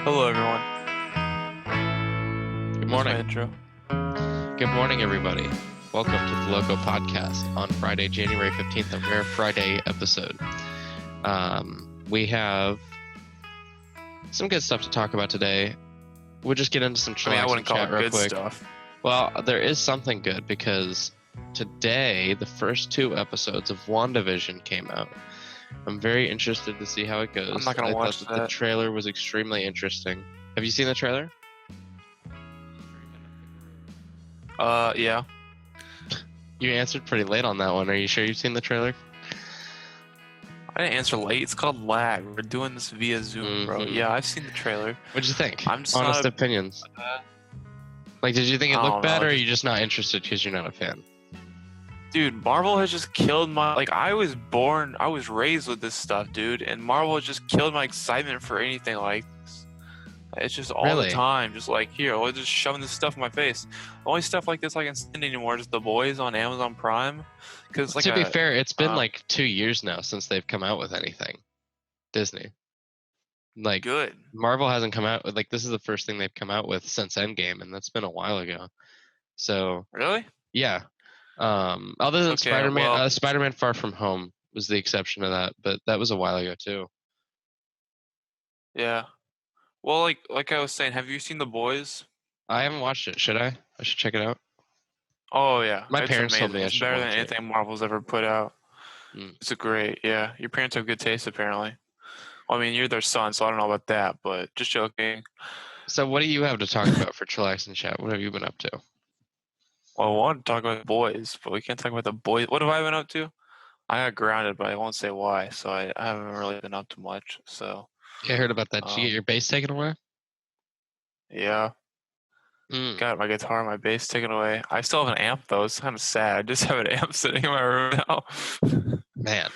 Hello, everyone. Good That's my morning. intro. Good morning, everybody. Welcome to the LOCO Podcast on Friday, January 15th, a rare Friday episode. We have some good stuff to talk about today. We'll just get into some I chillaxing wouldn't call chat it real good quick. stuff. Well, there is something good because today the first two episodes of WandaVision came out. I'm very interested to see how it goes. I'm not gonna watch thought that. The trailer was extremely interesting. Have you seen the trailer? Yeah. You answered pretty late on that one. Are you sure you've seen the trailer? I didn't answer late. It's called lag. We're doing this via Zoom, bro. Yeah, I've seen the trailer. What'd you think? I'm just Honest not opinions. Like, did you think it I looked don't bad, know, or are you just not interested because you're not a fan? Dude, Marvel has just killed my I was raised with this stuff, dude, and Marvel has just killed my excitement for anything like this. It's just all Really? the time, just like here, we're just shoving this stuff in my face. The only stuff like this I can stand anymore is The Boys on Amazon Prime. Because To be fair, it's been like 2 years now since they've come out with anything. Disney. Like, good. Marvel hasn't come out with, like, this is the first thing they've come out with since Endgame, and that's been a while ago. So, Really? yeah. Other than Okay, Spider-Man, well- Spider-Man Far From Home was the exception to that, but that was a while ago too. Yeah. Well, like I was saying, have you seen The Boys? I haven't watched it. Should I? I should check it out. Oh yeah, My it's parents told amazing. me I It's should better than watch it. anything Marvel's ever put out. Mm. It's a great, yeah. Your parents have good taste, apparently. Well, I mean, you're their son, so I don't know about that, but just joking. So what do you have to talk about for chillax and chat? What have you been up to? Well, I want to talk about The Boys, but we can't talk about The Boys. What have I been up to? I got grounded, but I won't say why, so I haven't really been up to much. So. Yeah, I heard about that. Did you get your bass taken away? Yeah. Got my guitar and my bass taken away. I still have an amp though. It's kind of sad. I just have an amp sitting in my room now. Man,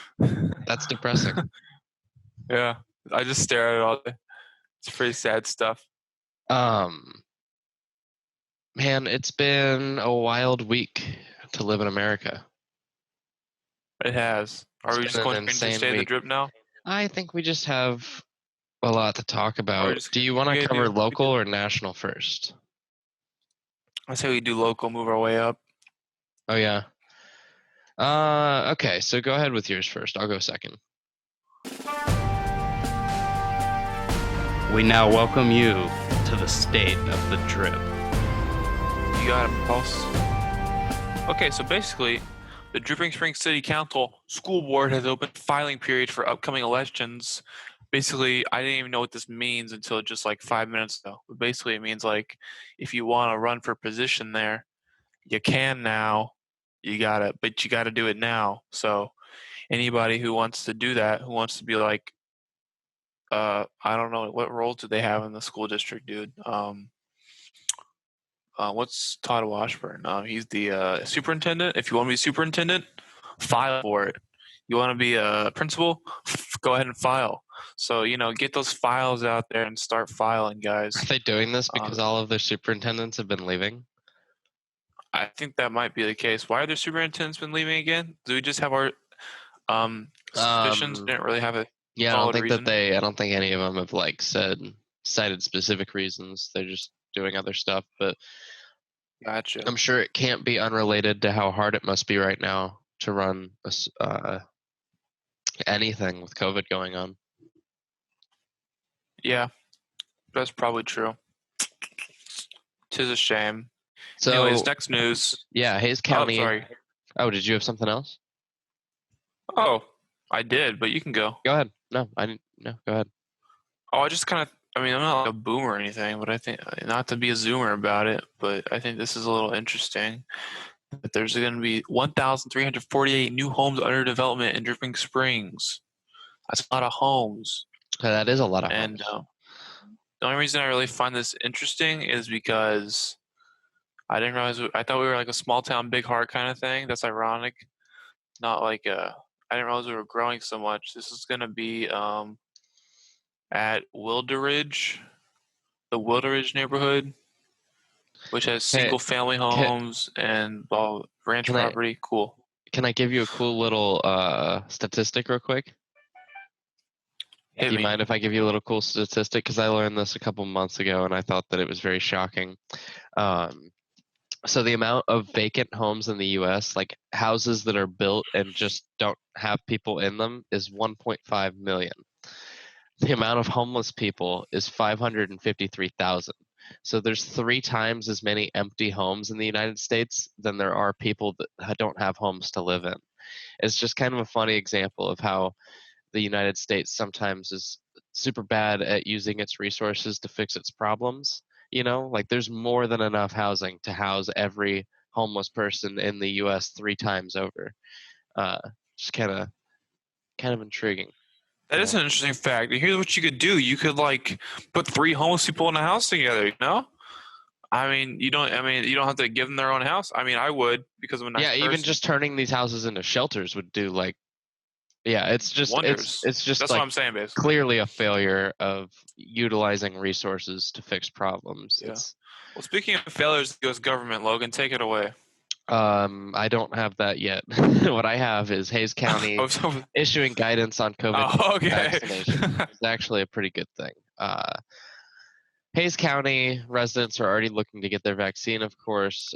that's depressing. Yeah, I just stare at it all day. It's pretty sad stuff. Man, it's been a wild week to live in America. It has. Are we just going to stay in the drip now? I think we just have a lot to talk about. Do you want to cover local or national first? I say we do local, move our way up. Oh, yeah. Okay, so go ahead with yours first. I'll go second. We now welcome you to the state of the drip. You got it, boss. Okay, so basically, the Dripping Springs City Council School Board has opened filing period for upcoming elections. Basically, I didn't even know what this means until just like 5 minutes ago. But basically, it means like if you want to run for position there, you can now. But you got to do it now. So anybody who wants to do that, who wants to be like, I don't know, what roles do they have in the school district, dude? What's Todd Washburn? He's the superintendent. If you want to be superintendent, file for it. You want to be a principal, go ahead and file. So, get those files out there and start filing, guys. Are they doing this because all of their superintendents have been leaving? I think that might be the case. Why are their superintendents been leaving again? Do we just have our suspicions? Didn't really have a yeah. I don't think any of them have like cited specific reasons. They're just doing other stuff. But gotcha. I'm sure it can't be unrelated to how hard it must be right now to run anything with COVID going on. Yeah, that's probably true. 'Tis a shame. So, anyways, next news. Yeah, Hayes County. Oh, sorry. Oh, did you have something else? Oh, I did, but you can go. Go ahead. No, I didn't. No, go ahead. Oh, I'm not like a boomer or anything, but I think, not to be a zoomer about it, but I think this is a little interesting. That there's going to be 1,348 new homes under development in Dripping Springs. That's a lot of homes. That is a lot of homes. And the only reason I really find this interesting is because I didn't realize, I thought we were like a small town, big heart kind of thing. That's ironic. Not like I didn't realize we were growing so much. This is going to be at Wilderidge, the Wilderidge neighborhood, which has single-family homes and ranch property. Cool. Can I give you a cool little statistic real quick? Hit Do you me. mind if I give you a little cool statistic? Because I learned this a couple months ago, and I thought that it was very shocking. So the amount of vacant homes in the U.S., like houses that are built and just don't have people in them, is 1.5 million. The amount of homeless people is 553,000. So there's 3 times as many empty homes in the United States than there are people that don't have homes to live in. It's just kind of a funny example of how the United States sometimes is super bad at using its resources to fix its problems. Like there's more than enough housing to house every homeless person in the U.S. 3 times over. Just kind of intriguing. That is an interesting fact. And here's what you could do. You could like put 3 homeless people in a house together, you know? You don't have to give them their own house. I would, because I'm a nice person. Even just turning these houses into shelters would do it's just wonders. it's just That's like what I'm saying, basically. clearly a failure of utilizing resources to fix problems. Yeah. Well, speaking of failures of the U.S. government, Logan, take it away. I don't have that yet. What I have is Hayes County issuing guidance on COVID vaccination. It's actually a pretty good thing. Hayes County residents are already looking to get their vaccine, of course.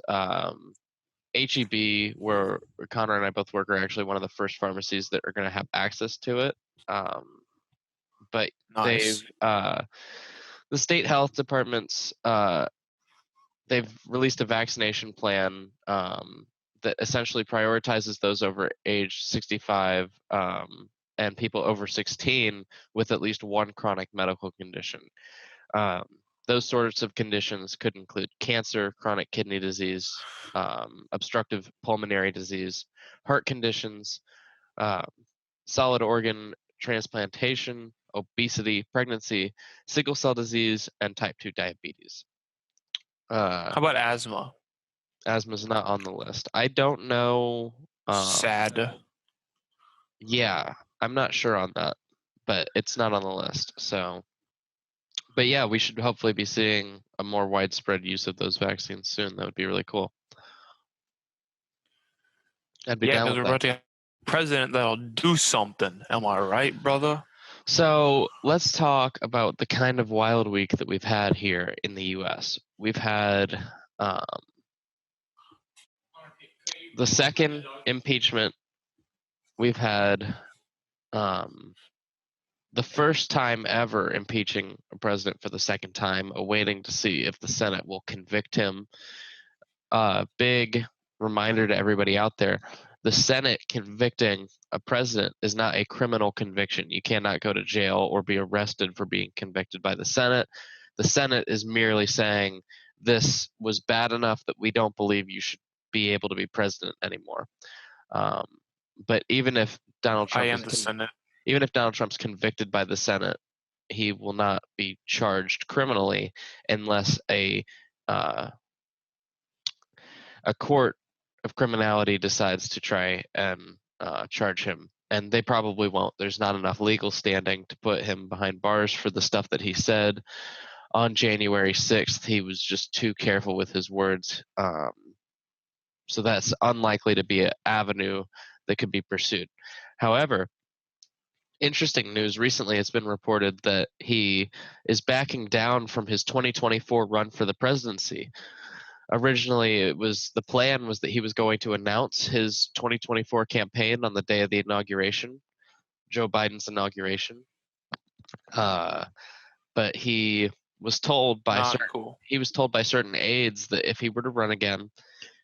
HEB, where Connor and I both work, are actually one of the first pharmacies that are going to have access to it. But nice. the state health departments, they've released a vaccination plan that essentially prioritizes those over age 65 and people over 16 with at least one chronic medical condition. Those sorts of conditions could include cancer, chronic kidney disease, obstructive pulmonary disease, heart conditions, solid organ transplantation, obesity, pregnancy, sickle cell disease, and type 2 diabetes. How about asthma? Asthma's not on the list. I don't know. Sad. Yeah, I'm not sure on that, but it's not on the list. So, but yeah, we should hopefully be seeing a more widespread use of those vaccines soon. That would be really cool. I'd be down with we're that. about to get a president that'll do something. Am I right, brother? So let's talk about the kind of wild week that we've had here in the U.S. We've had the second impeachment. We've had the first time ever impeaching a president for the second time, awaiting to see if the Senate will convict him. Big reminder to everybody out there, the Senate convicting a president is not a criminal conviction. You cannot go to jail or be arrested for being convicted by the Senate. The Senate is merely saying this was bad enough that we don't believe you should be able to be president anymore. But even if Donald Trump even if Donald Trump's convicted by the Senate, he will not be charged criminally unless a court of criminality decides to try and charge him. And they probably won't. There's not enough legal standing to put him behind bars for the stuff that he said on January 6th. He was just too careful with his words. So that's unlikely to be an avenue that could be pursued. However, interesting news, recently it's been reported that he is backing down from his 2024 run for the presidency. Originally, the plan was that he was going to announce his 2024 campaign on the day of the inauguration, Joe Biden's inauguration. But he was told by certain aides that if he were to run again,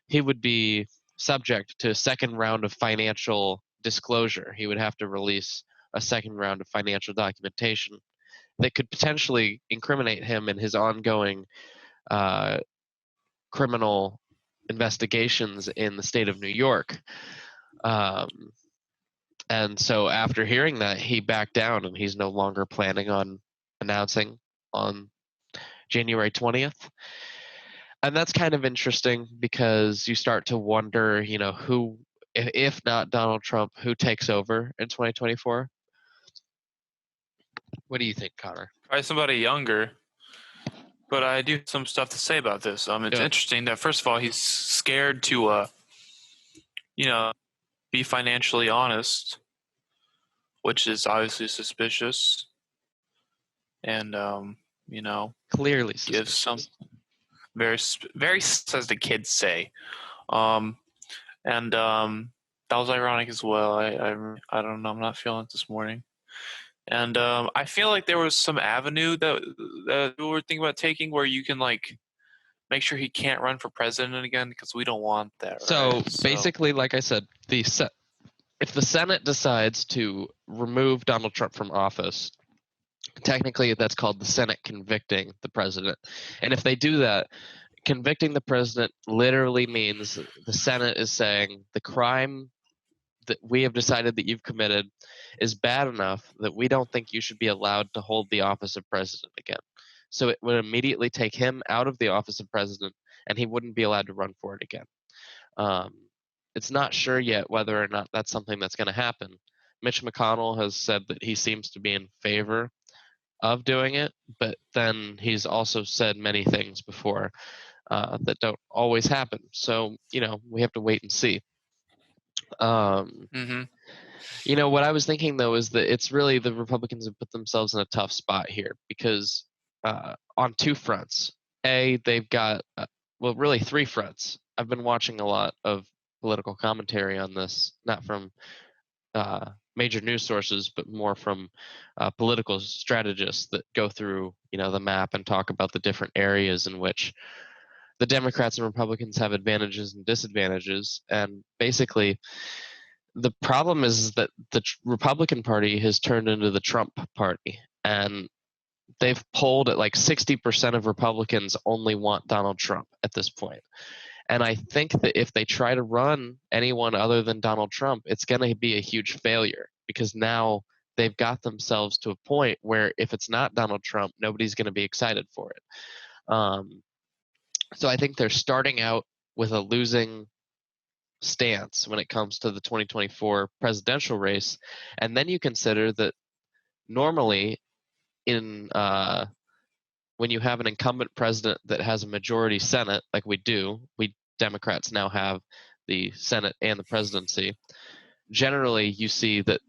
he would be subject to a second round of financial disclosure. He would have to release a second round of financial documentation that could potentially incriminate him in his ongoing criminal investigations in the state of New York. And so after hearing that, he backed down, and he's no longer planning on announcing on January 20th. And that's kind of interesting because you start to wonder, who, if not Donald Trump, who takes over in 2024? What do you think, Connor? Probably somebody younger. But I do have some stuff to say about this. It's interesting that, first of all, he's scared to, be financially honest, which is obviously suspicious. and Clearly give suspicious. some very, as the kids say. And that was ironic as well. I don't know. I'm not feeling it this morning. And I feel like there was some avenue that we were thinking about taking where you can make sure he can't run for president again, because we don't want that. So Right? basically, like I said, if the Senate decides to remove Donald Trump from office, technically that's called the Senate convicting the president. And if they do that, convicting the president literally means the Senate is saying the crime that we have decided that you've committed is bad enough that we don't think you should be allowed to hold the office of president again. So it would immediately take him out of the office of president, and he wouldn't be allowed to run for it again. It's not sure yet whether or not that's something that's going to happen. Mitch McConnell has said that he seems to be in favor of doing it, but then he's also said many things before that don't always happen. So, we have to wait and see. Mm-hmm. What I was thinking, though, is that it's really the Republicans have put themselves in a tough spot here because on two fronts. They've got, really three fronts. I've been watching a lot of political commentary on this, not from major news sources, but more from political strategists that go through, the map and talk about the different areas in which the Democrats and Republicans have advantages and disadvantages. And basically, the problem is that the Republican Party has turned into the Trump Party, and they've polled at like 60% of Republicans only want Donald Trump at this point. And I think that if they try to run anyone other than Donald Trump, it's going to be a huge failure, because now they've got themselves to a point where if it's not Donald Trump, nobody's going to be excited for it. So I think they're starting out with a losing stance when it comes to the 2024 presidential race. And then you consider that normally when you have an incumbent president that has a majority Senate, like we Democrats now have the Senate and the presidency, generally you see that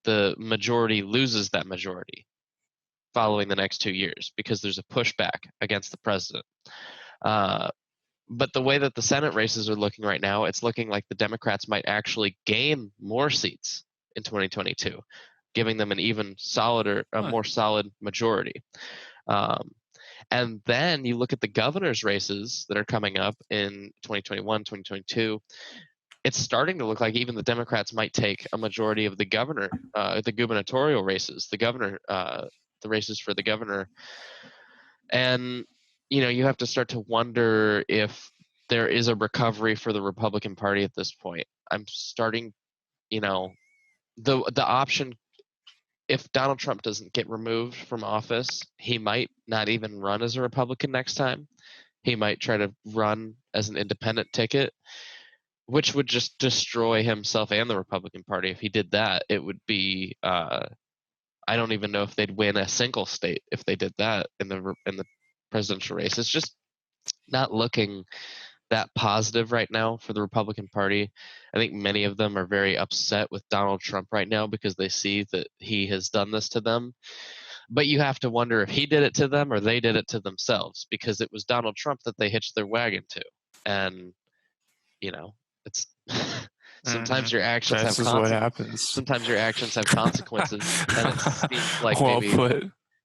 the majority loses that majority following the next 2 years because there's a pushback against the president. But the way that the Senate races are looking right now, it's looking like the Democrats might actually gain more seats in 2022, giving them an even more solid majority. And then you look at the governor's races that are coming up in 2021, 2022. It's starting to look like even the Democrats might take a majority of the gubernatorial races, the races for the governor. And, you have to start to wonder if there is a recovery for the Republican Party at this point. I'm starting, the option, if Donald Trump doesn't get removed from office, he might not even run as a Republican next time. He might try to run as an independent ticket, which would just destroy himself and the Republican Party. If he did that, it would be I don't even know if they'd win a single state if they did that in the presidential race. It's just not looking that positive right now for the Republican Party. I think many of them are very upset with Donald Trump right now because they see that he has done this to them. But you have to wonder if he did it to them or they did it to themselves, because it was Donald Trump that they hitched their wagon to. And, it's sometimes your actions have This is what happens. Sometimes your actions have consequences, and it seems like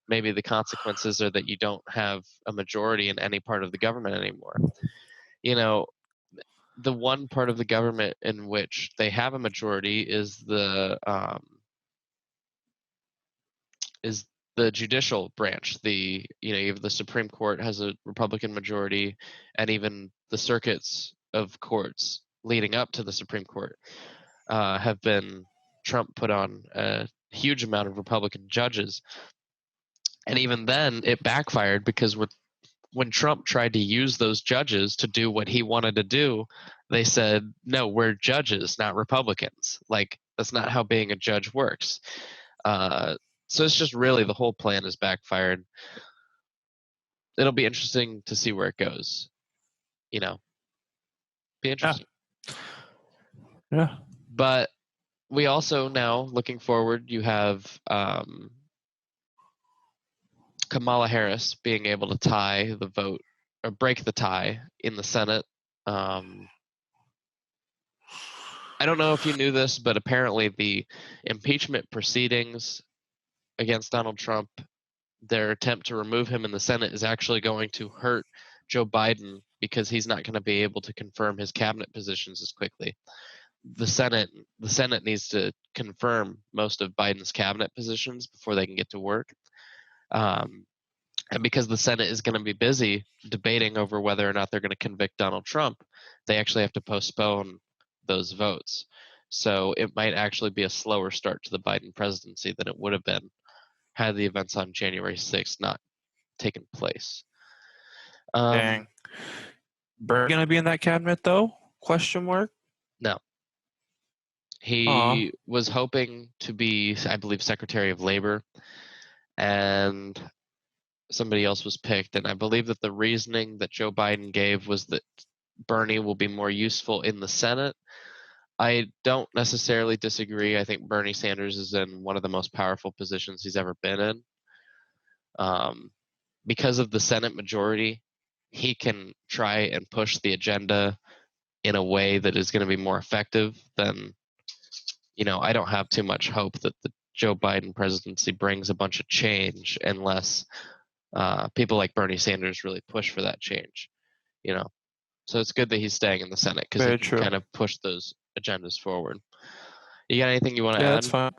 maybe the consequences are that you don't have a majority in any part of the government anymore. The one part of the government in which they have a majority is the judicial branch. You have the Supreme Court has a Republican majority, and even the circuits of courts leading up to the Supreme Court have been Trump put on a huge amount of Republican judges. And even then it backfired, because when Trump tried to use those judges to do what he wanted to do, they said, no, we're judges, not Republicans. Like, that's not how being a judge works. So it's just really the whole plan has backfired. It'll be interesting to see where it goes. Be interesting. Yeah. But we also now, looking forward, you have Kamala Harris being able to tie the vote or break the tie in the Senate. I don't know if you knew this, but apparently the impeachment proceedings against Donald Trump, their attempt to remove him in the Senate is actually going to hurt Joe Biden because he's not going to be able to confirm his cabinet positions as quickly. The Senate needs to confirm most of Biden's cabinet positions before they can get to work. And because the Senate is going to be busy debating over whether or not they're going to convict Donald Trump, they actually have to postpone those votes. So it might actually be a slower start to the Biden presidency than it would have been had the events on January 6th not taken place. Dang. Bernie gonna be in that cabinet though? Question mark. No. He was hoping to be, I believe, Secretary of Labor, and somebody else was picked. And I believe that the reasoning that Joe Biden gave was that Bernie will be more useful in the Senate. I don't necessarily disagree. I think Bernie Sanders is in one of the most powerful positions he's ever been in. Because of the Senate majority, he can try and push the agenda in a way that is going to be more effective than, I don't have too much hope that the Joe Biden presidency brings a bunch of change unless people like Bernie Sanders really push for that change, So it's good that he's staying in the Senate because he can kind of push those agendas forward. You got anything you want to add? Yeah, that's fine.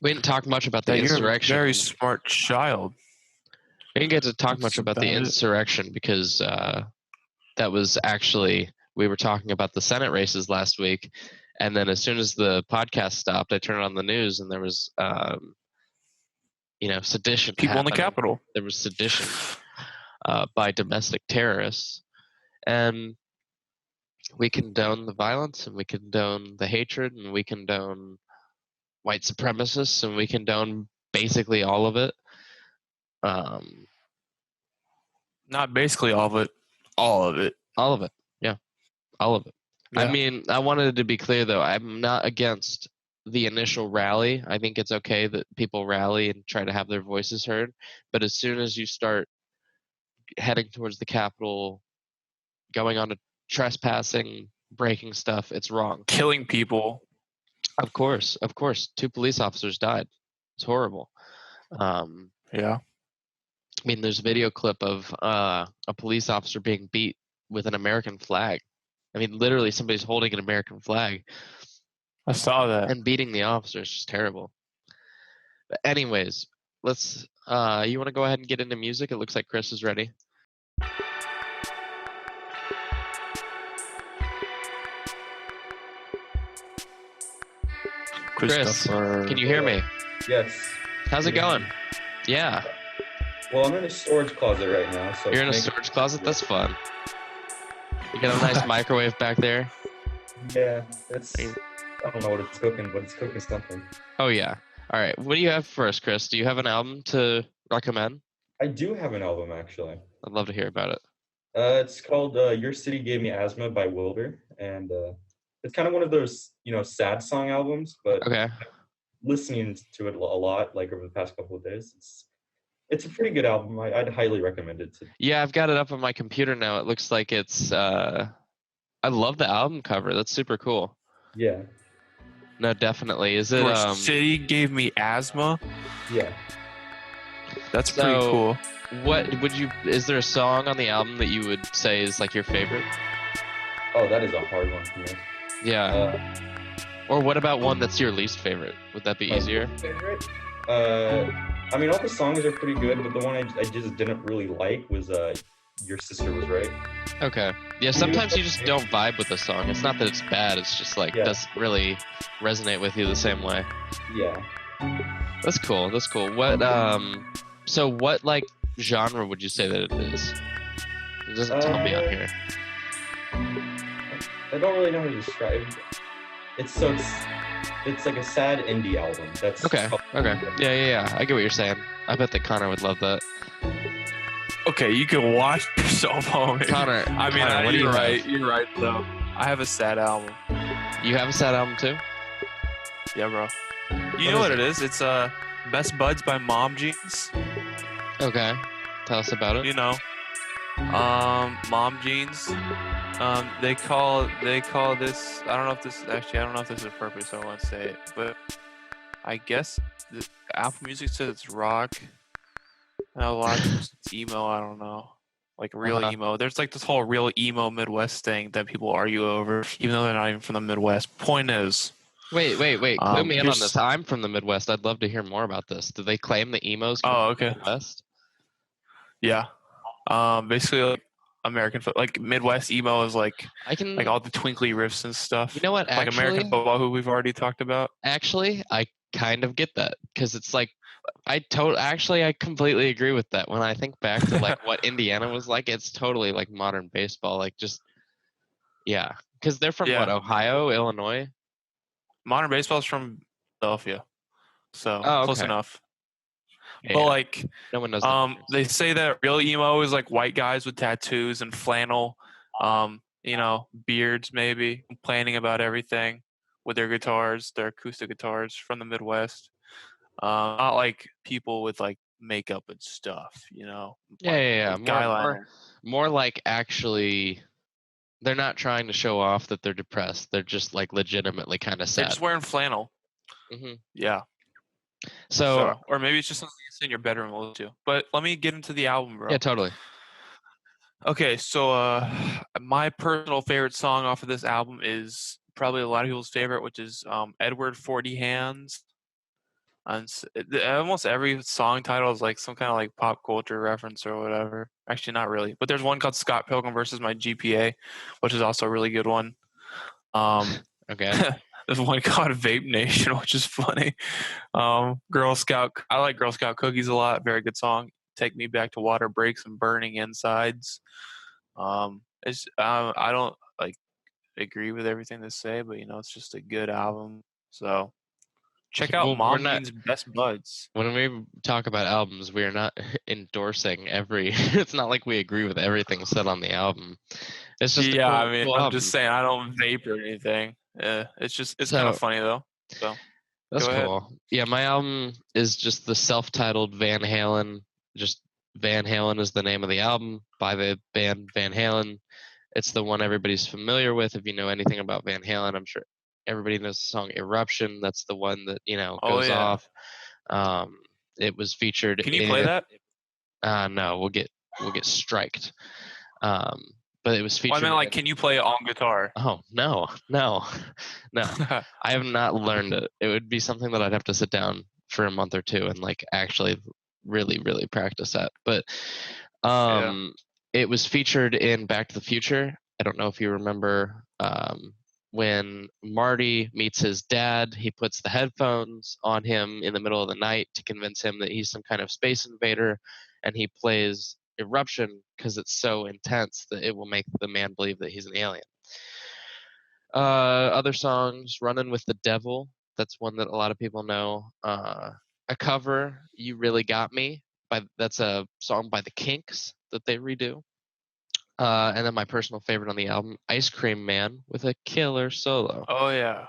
We didn't talk much about the insurrection. You're a very smart child. We didn't get to talk much about the insurrection because that was actually, we were talking about the Senate races last week, and then as soon as the podcast stopped, I turned on the news and there was, sedition. People in the Capitol. There was sedition by domestic terrorists, and we condone the violence, and we condone the hatred, and we condone white supremacists, and we condone basically all of it. Not basically all of it. All of it. All of it. Yeah. All of it. Yeah. I mean, I wanted to be clear, though. I'm not against the initial rally. I think it's okay that people rally and try to have their voices heard. But as soon as you start heading towards the Capitol, going on to trespassing, breaking stuff, it's wrong. Killing people. Of course. 2 police officers died. It's horrible. Yeah. I mean, there's a video clip of a police officer being beat with an American flag. I mean, literally somebody's holding an American flag. I saw that. And beating the officer is just terrible. But anyways, let's, you want to go ahead and get into music? It looks like Chris is ready. Chris, can you hear me? Yes. How's it going? Yeah. Well, I'm in a storage closet right now. So you're in a storage closet? That's fun. You got a nice microwave back there? Yeah. I don't know what it's cooking, but it's cooking something. Oh, yeah. All right. What do you have for us, Chris? Do you have an album to recommend? I do have an album, actually. I'd love to hear about it. It's called Your City Gave Me Asthma by Wilder. And it's kind of one of those, sad song albums, but okay. Listening to it a lot, like over the past couple of days, it's a pretty good album. I'd highly recommend it. Yeah, I've got it up on my computer now. It looks like it's, I love the album cover. That's super cool. Yeah. No, definitely. Is it, Your City Gave Me Asthma? Yeah. That's pretty cool. Is there a song on the album that you would say is like your favorite? Oh, that is a hard one for me. Yeah. Or what about one that's your least favorite? Would that be easier? Favorite? I mean, all the songs are pretty good, but the one I just didn't really like was Your Sister Was Right. Okay. Yeah, sometimes you just don't vibe with a song. It's not that it's bad, it's just like doesn't really resonate with you the same way. Yeah. That's cool. What so what like genre would you say that it is? It doesn't tell me on here. I don't really know how to describe it. It's like a sad indie album. That's okay. Yeah. I get what you're saying. I bet that Connor would love that. Okay, you can watch yourself home. Connor, what do you right. have? You're right, though. I have a sad album. You have a sad album too? Yeah, bro. You know what it is? It's Best Buds by Mom Jeans. Okay. Tell us about it. You know, Mom Jeans. They call this. I don't know if this is appropriate, so I won't say it. But I guess the Apple Music says it's rock. And a lot of people say it's emo. I don't know, like real emo. There's like this whole real emo Midwest thing that people argue over, even though they're not even from the Midwest. Point is. Wait. Clue me in on this. I'm from the Midwest. I'd love to hear more about this. Do they claim the emos come from the Midwest? Yeah. Basically, like American, like Midwest emo is like all the twinkly riffs and stuff. You know what? Like American football, who we've already talked about. Actually, I kind of get that because it's like I completely agree with that. When I think back to like what Indiana was like, it's totally like modern baseball. Like just because they're from what, Ohio, Illinois. Modern baseball is from Philadelphia, so close enough. Yeah, but like, no one knows. They say that real emo is like white guys with tattoos and flannel, beards, maybe complaining about everything with their guitars, their acoustic guitars from the Midwest. Not like people with like makeup and stuff, Yeah. More like actually, they're not trying to show off that they're depressed. They're just like legitimately kind of sad. They're just wearing flannel. Mm-hmm. Yeah. So, or maybe it's just something you sit in your bedroom and listen to. But let me get into the album, bro. Yeah, totally. Okay, so my personal favorite song off of this album is probably a lot of people's favorite, which is Edward 40 Hands. And almost every song title is like some kind of like pop culture reference or whatever. Actually, not really. But there's one called Scott Pilgrim versus My GPA, which is also a really good one. Okay. There's one called Vape Nation, which is funny. Girl Scout. I like Girl Scout cookies a lot. Very good song. Take Me Back to Water Breaks and Burning Insides. I don't like agree with everything they say, but it's just a good album. So check out Mom Jeans' Best Buds. When we talk about albums, we are not endorsing every. It's not like we agree with everything said on the album. It's just I'm just saying I don't vape or anything. It's kind of funny though. So that's cool. Yeah, my album is just the self-titled Van Halen. Just Van Halen is the name of the album by the band Van Halen. It's the one everybody's familiar with. If you know anything about Van Halen, I'm sure everybody knows the song Eruption. That's the one that goes off. It was featured. Can you play that? No, we'll get striked. But it was featured. Well, I mean, can you play it on guitar? Oh no. I have not learned it. It would be something that I'd have to sit down for a month or two and like actually really, really practice at. But it was featured in Back to the Future. I don't know if you remember when Marty meets his dad, he puts the headphones on him in the middle of the night to convince him that he's some kind of space invader, and he plays Eruption because it's so intense that it will make the man believe that he's an alien. Other songs, Running with the Devil, that's one that a lot of people know. A cover, You Really Got Me, that's a song by the Kinks that they redo. And then my personal favorite on the album, Ice Cream Man with a killer solo. Oh yeah.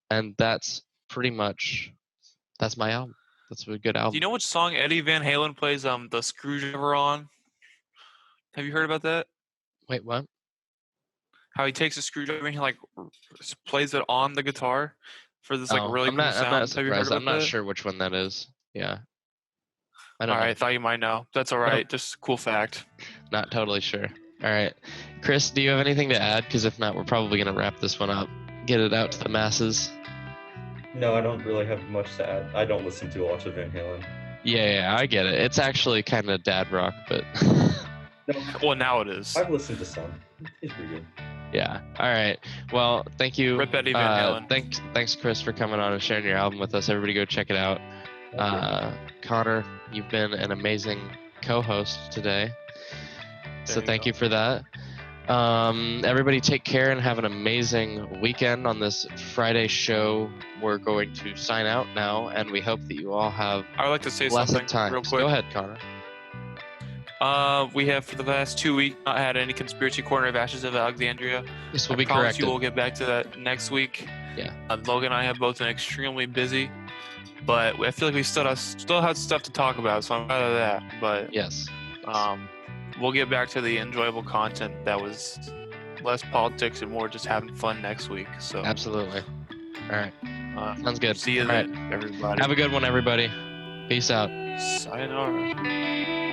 And that's my album. That's a good album. Do you know which song Eddie Van Halen plays the screwdriver on? Have you heard about that? Wait, what? How he takes a screwdriver and he like plays it on the guitar for this really cool sound. I'm not surprised. Have you heard about I'm not that? sure which one that is. Yeah. I don't know. I thought you might know. That's all right. Just a cool fact. Not totally sure. All right. Chris, do you have anything to add? Because if not, we're probably going to wrap this one up. Get it out to the masses. No, I don't really have much to add. I don't listen to a lot of Van Halen. Yeah, I get it. It's actually kind of dad rock, but... Well, now it is. I've listened to some. He's pretty good. Yeah. All right. Well, thank you. Rip Eddie Van Halen. Thanks, Chris, for coming on and sharing your album with us. Everybody go check it out. Connor, you've been an amazing co-host today. So thank you for that. Everybody take care and have an amazing weekend on this Friday show. We're going to sign out now, and we hope that you all have I would like to say blessed something times. real quick. Go ahead, Connor. We have for the last 2 weeks not had any Conspiracy Corner of Ashes of Alexandria. This will be I promise corrected. you we'll get back to that next week. Yeah. Logan and I have both been extremely busy. but I feel like we still had stuff to talk about, so I'm proud of that. But Yes. we'll get back to the enjoyable content that was less politics and more just having fun next week. So Absolutely. All right. Sounds good. See you All then, right. everybody. Have a good one, everybody. Peace out. Sayonara.